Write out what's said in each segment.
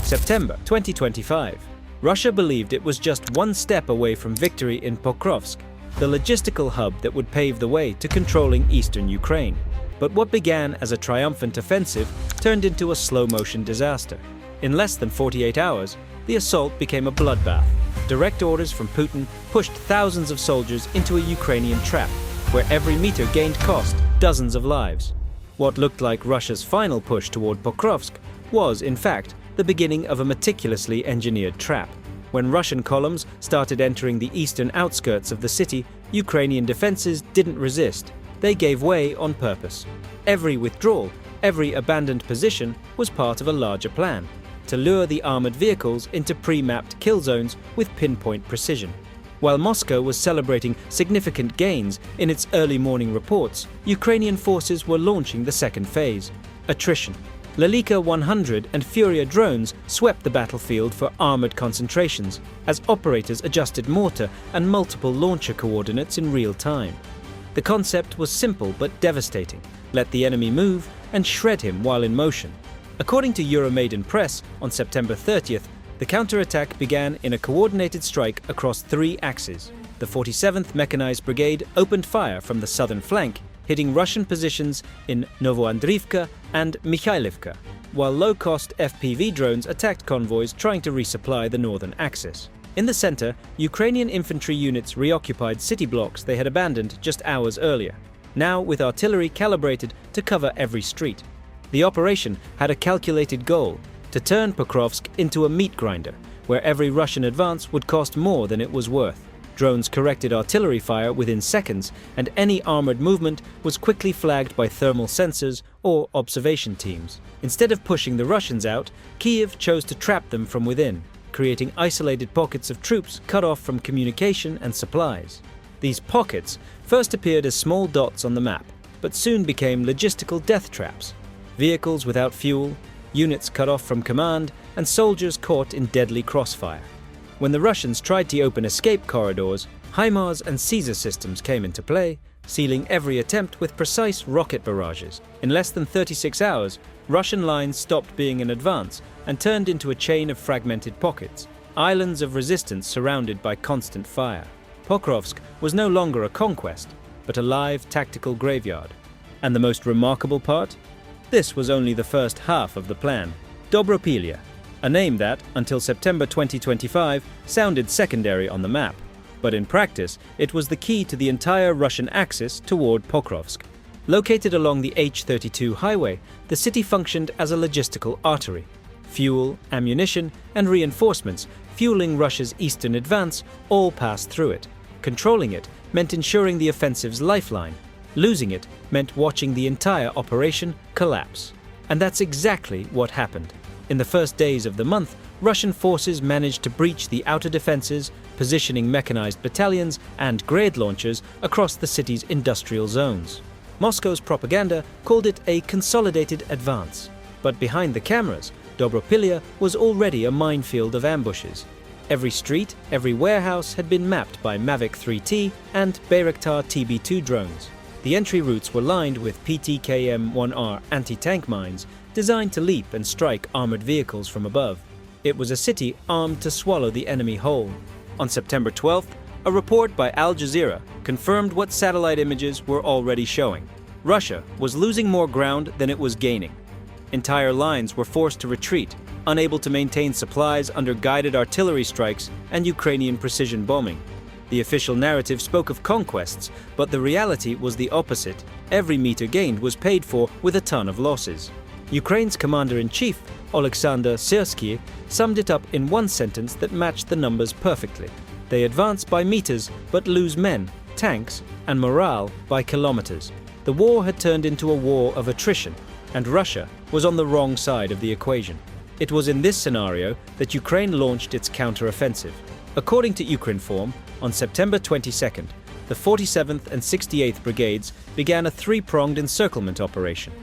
September 2025. Russia believed it was just one step away from victory in Pokrovsk, the logistical hub that would pave the way to controlling eastern Ukraine. But what began as a triumphant offensive turned into a slow-motion disaster. In less than 48 hours, the assault became a bloodbath. Direct orders from Putin pushed thousands of soldiers into a Ukrainian trap, where every meter gained cost dozens of lives. What looked like Russia's final push toward Pokrovsk was, in fact, the beginning of a meticulously engineered trap. When Russian columns started entering the eastern outskirts of the city, Ukrainian defenses didn't resist. They gave way on purpose. Every withdrawal, every abandoned position was part of a larger plan to lure the armored vehicles into pre-mapped kill zones with pinpoint precision. While Moscow was celebrating significant gains in its early morning reports, Ukrainian forces were launching the second phase: attrition. Lelika 100 and Furia drones swept the battlefield for armored concentrations as operators adjusted mortar and multiple launcher coordinates in real time. The concept was simple but devastating: let the enemy move and shred him while in motion. According to Euromaidan Press, on September 30th, the counterattack began in a coordinated strike across 3 axes. The 47th Mechanized Brigade opened fire from the southern flank, hitting Russian positions in Novoandrivka and Mikhailivka, while low-cost FPV drones attacked convoys trying to resupply the northern axis. In the center, Ukrainian infantry units reoccupied city blocks they had abandoned just hours earlier, now with artillery calibrated to cover every street. The operation had a calculated goal: to turn Pokrovsk into a meat grinder, where every Russian advance would cost more than it was worth. Drones corrected artillery fire within seconds, and any armored movement was quickly flagged by thermal sensors or observation teams. Instead of pushing the Russians out, Kyiv chose to trap them from within, creating isolated pockets of troops cut off from communication and supplies. These pockets first appeared as small dots on the map, but soon became logistical death traps. Vehicles without fuel, units cut off from command, and soldiers caught in deadly crossfire. When the Russians tried to open escape corridors, HIMARS and Caesar systems came into play, sealing every attempt with precise rocket barrages. In less than 36 hours, Russian lines stopped being an advance and turned into a chain of fragmented pockets, islands of resistance surrounded by constant fire. Pokrovsk was no longer a conquest, but a live tactical graveyard. And the most remarkable part? This was only the first half of the plan. Dobropillia, a name that, until September 2025, sounded secondary on the map. But in practice, it was the key to the entire Russian axis toward Pokrovsk. Located along the H-32 highway, the city functioned as a logistical artery. Fuel, ammunition, and reinforcements fueling Russia's eastern advance all passed through it. Controlling it meant ensuring the offensive's lifeline. Losing it meant watching the entire operation collapse. And that's exactly what happened. In the first days of the month, Russian forces managed to breach the outer defenses, positioning mechanized battalions and grade launchers across the city's industrial zones. Moscow's propaganda called it a consolidated advance. But behind the cameras, Dobropillia was already a minefield of ambushes. Every street, every warehouse had been mapped by Mavic 3T and Bayraktar TB2 drones. The entry routes were lined with PTKM-1R anti-tank mines designed to leap and strike armored vehicles from above. It was a city armed to swallow the enemy whole. On September 12th, a report by Al Jazeera confirmed what satellite images were already showing. Russia was losing more ground than it was gaining. Entire lines were forced to retreat, unable to maintain supplies under guided artillery strikes and Ukrainian precision bombing. The official narrative spoke of conquests, but the reality was the opposite. Every meter gained was paid for with a ton of losses. Ukraine's commander-in-chief, Oleksandr Syrsky, summed it up in one sentence that matched the numbers perfectly. They advance by meters, but lose men, tanks, and morale by kilometers. The war had turned into a war of attrition, and Russia was on the wrong side of the equation. It was in this scenario that Ukraine launched its counteroffensive. According to Ukrinform, on September 22nd, the 47th and 68th Brigades began a 3-pronged encirclement operation.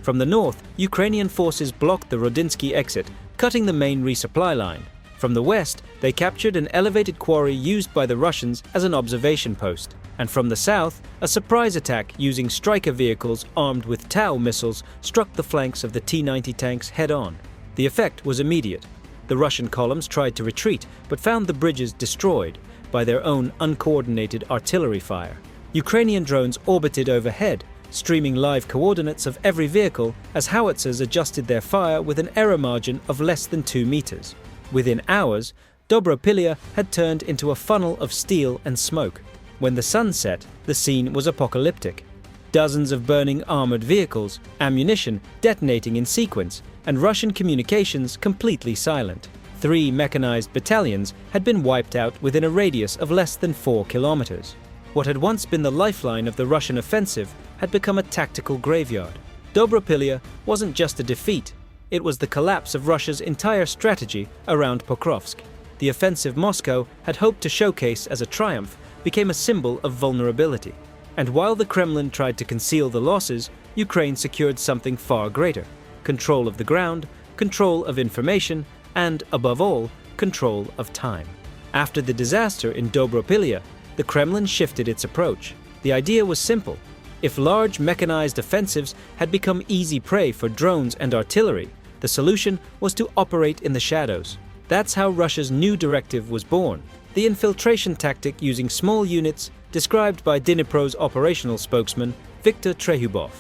From the north, Ukrainian forces blocked the Rodinsky exit, cutting the main resupply line. From the west, they captured an elevated quarry used by the Russians as an observation post. And from the south, a surprise attack using striker vehicles armed with Tau missiles struck the flanks of the T-90 tanks head-on. The effect was immediate. The Russian columns tried to retreat, but found the bridges destroyed by their own uncoordinated artillery fire. Ukrainian drones orbited overhead, streaming live coordinates of every vehicle as howitzers adjusted their fire with an error margin of less than 2 meters. Within hours, Dobropillia had turned into a funnel of steel and smoke. When the sun set, the scene was apocalyptic. Dozens of burning armored vehicles, ammunition detonating in sequence, and Russian communications completely silent. 3 mechanized battalions had been wiped out within a radius of less than 4 kilometers. What had once been the lifeline of the Russian offensive had become a tactical graveyard. Dobropillia wasn't just a defeat, it was the collapse of Russia's entire strategy around Pokrovsk. The offensive Moscow had hoped to showcase as a triumph became a symbol of vulnerability. And while the Kremlin tried to conceal the losses, Ukraine secured something far greater: control of the ground, control of information, and, above all, control of time. After the disaster in Dobropillia, the Kremlin shifted its approach. The idea was simple. If large mechanized offensives had become easy prey for drones and artillery, the solution was to operate in the shadows. That's how Russia's new directive was born: the infiltration tactic using small units, described by Dnipro's operational spokesman, Viktor Trehubov.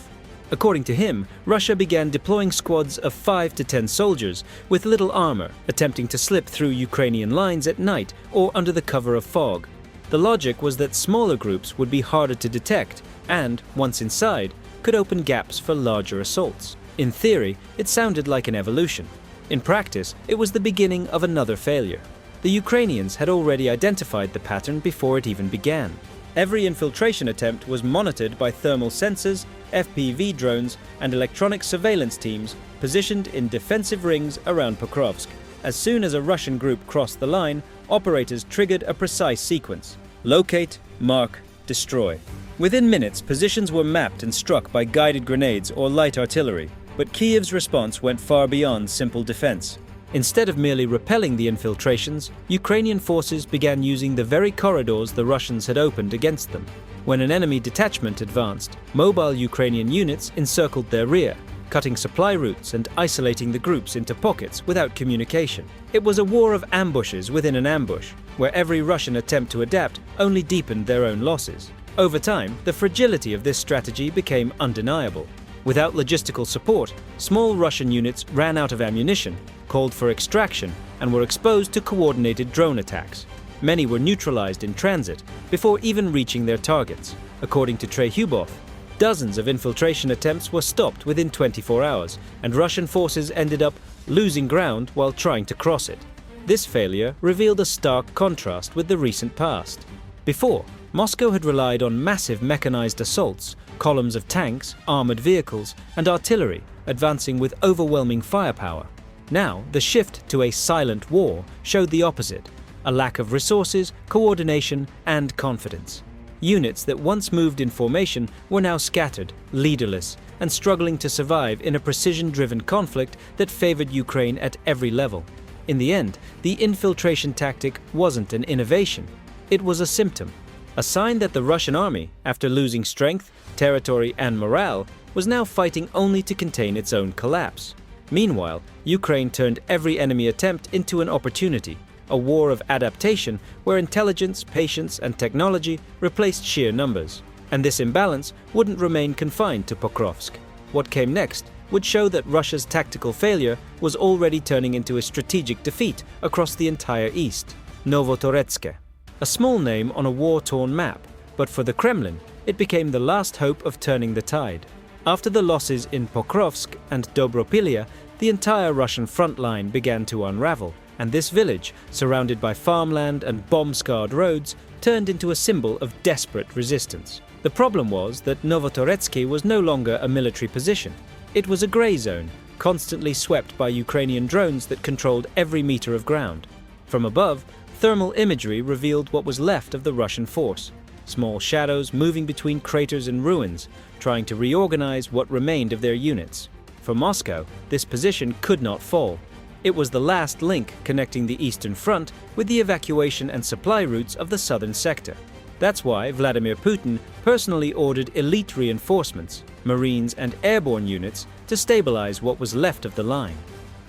According to him, Russia began deploying squads of 5 to 10 soldiers with little armor, attempting to slip through Ukrainian lines at night or under the cover of fog. The logic was that smaller groups would be harder to detect and, once inside, could open gaps for larger assaults. In theory, it sounded like an evolution. In practice, it was the beginning of another failure. The Ukrainians had already identified the pattern before it even began. Every infiltration attempt was monitored by thermal sensors, FPV drones, and electronic surveillance teams positioned in defensive rings around Pokrovsk. As soon as a Russian group crossed the line, operators triggered a precise sequence: locate, mark, destroy. Within minutes, positions were mapped and struck by guided grenades or light artillery, but Kyiv's response went far beyond simple defense. Instead of merely repelling the infiltrations, Ukrainian forces began using the very corridors the Russians had opened against them. When an enemy detachment advanced, mobile Ukrainian units encircled their rear, cutting supply routes and isolating the groups into pockets without communication. It was a war of ambushes within an ambush, where every Russian attempt to adapt only deepened their own losses. Over time, the fragility of this strategy became undeniable. Without logistical support, small Russian units ran out of ammunition, called for extraction, and were exposed to coordinated drone attacks. Many were neutralized in transit before even reaching their targets. According to Trehubov, dozens of infiltration attempts were stopped within 24 hours, and Russian forces ended up losing ground while trying to cross it. This failure revealed a stark contrast with the recent past. Before, Moscow had relied on massive mechanized assaults, columns of tanks, armored vehicles, and artillery advancing with overwhelming firepower. Now, the shift to a silent war showed the opposite: a lack of resources, coordination, and confidence. Units that once moved in formation were now scattered, leaderless, and struggling to survive in a precision-driven conflict that favored Ukraine at every level. In the end, the infiltration tactic wasn't an innovation. It was a symptom, a sign that the Russian army, after losing strength, territory, and morale, was now fighting only to contain its own collapse. Meanwhile, Ukraine turned every enemy attempt into an opportunity, a war of adaptation where intelligence, patience, and technology replaced sheer numbers. And this imbalance wouldn't remain confined to Pokrovsk. What came next would show that Russia's tactical failure was already turning into a strategic defeat across the entire east. Novotoretske. A small name on a war-torn map, but for the Kremlin, it became the last hope of turning the tide. After the losses in Pokrovsk and Dobropillia, the entire Russian front line began to unravel, and this village, surrounded by farmland and bomb-scarred roads, turned into a symbol of desperate resistance. The problem was that Novotoretske was no longer a military position. It was a grey zone, constantly swept by Ukrainian drones that controlled every meter of ground. From above, thermal imagery revealed what was left of the Russian force: small shadows moving between craters and ruins, trying to reorganize what remained of their units. For Moscow, this position could not fall. It was the last link connecting the Eastern Front with the evacuation and supply routes of the southern sector. That's why Vladimir Putin personally ordered elite reinforcements, Marines and airborne units, to stabilize what was left of the line.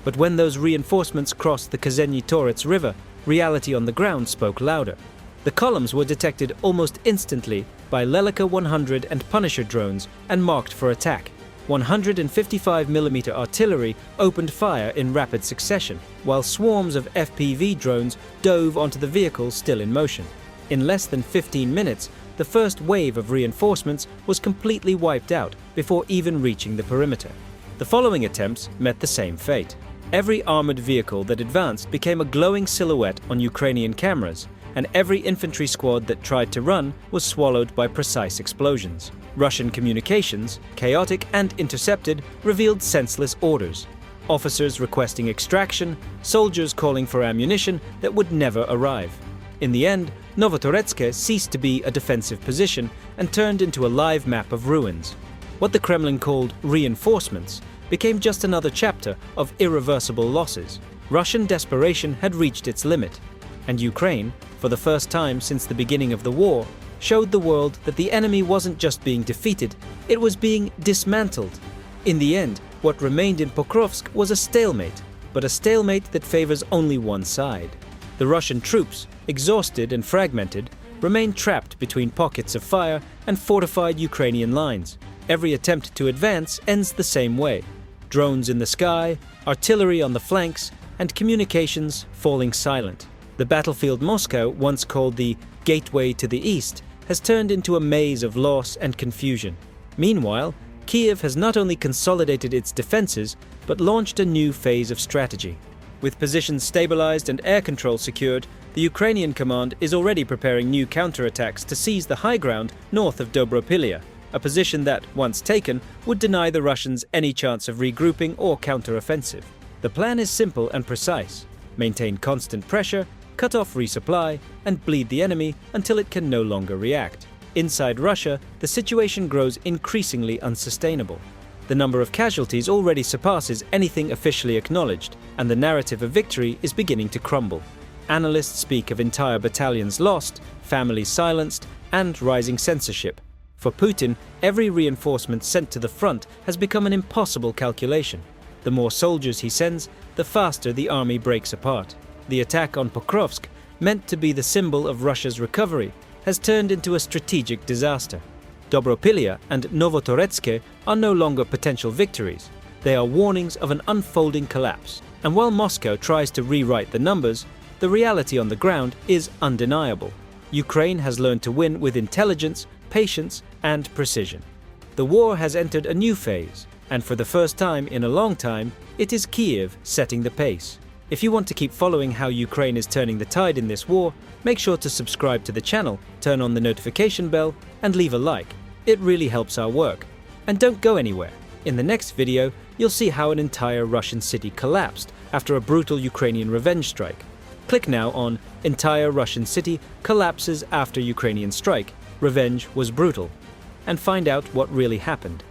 But when those reinforcements crossed the Torets River, reality on the ground spoke louder. The columns were detected almost instantly by Lelica 100 and Punisher drones and marked for attack. 155mm artillery opened fire in rapid succession, while swarms of FPV drones dove onto the vehicles still in motion. In less than 15 minutes, the first wave of reinforcements was completely wiped out before even reaching the perimeter. The following attempts met the same fate. Every armored vehicle that advanced became a glowing silhouette on Ukrainian cameras, and every infantry squad that tried to run was swallowed by precise explosions. Russian communications, chaotic and intercepted, revealed senseless orders. Officers requesting extraction, soldiers calling for ammunition that would never arrive. In the end, Novotoretske ceased to be a defensive position and turned into a live map of ruins. What the Kremlin called reinforcements became just another chapter of irreversible losses. Russian desperation had reached its limit, and Ukraine, for the first time since the beginning of the war, showed the world that the enemy wasn't just being defeated, it was being dismantled. In the end, what remained in Pokrovsk was a stalemate, but a stalemate that favors only one side. The Russian troops, exhausted and fragmented, remained trapped between pockets of fire and fortified Ukrainian lines. Every attempt to advance ends the same way: drones in the sky, artillery on the flanks, and communications falling silent. The battlefield Moscow, once called the gateway to the east, has turned into a maze of loss and confusion. Meanwhile, Kiev has not only consolidated its defenses, but launched a new phase of strategy. With positions stabilized and air control secured, the Ukrainian command is already preparing new counterattacks to seize the high ground north of Dobropillia, a position that, once taken, would deny the Russians any chance of regrouping or counteroffensive. The plan is simple and precise: maintain constant pressure, cut off resupply, and bleed the enemy until it can no longer react. Inside Russia, the situation grows increasingly unsustainable. The number of casualties already surpasses anything officially acknowledged, and the narrative of victory is beginning to crumble. Analysts speak of entire battalions lost, families silenced, and rising censorship. For Putin, every reinforcement sent to the front has become an impossible calculation. The more soldiers he sends, the faster the army breaks apart. The attack on Pokrovsk, meant to be the symbol of Russia's recovery, has turned into a strategic disaster. Dobropillia and Novotoretske are no longer potential victories. They are warnings of an unfolding collapse. And while Moscow tries to rewrite the numbers, the reality on the ground is undeniable. Ukraine has learned to win with intelligence, patience, and precision. The war has entered a new phase, and for the first time in a long time, it is Kiev setting the pace. If you want to keep following how Ukraine is turning the tide in this war, make sure to subscribe to the channel, turn on the notification bell, and leave a like. It really helps our work. And don't go anywhere. In the next video, you'll see how an entire Russian city collapsed after a brutal Ukrainian revenge strike. Click now on "Entire Russian City Collapses After Ukrainian Strike. Revenge Was Brutal" and find out what really happened.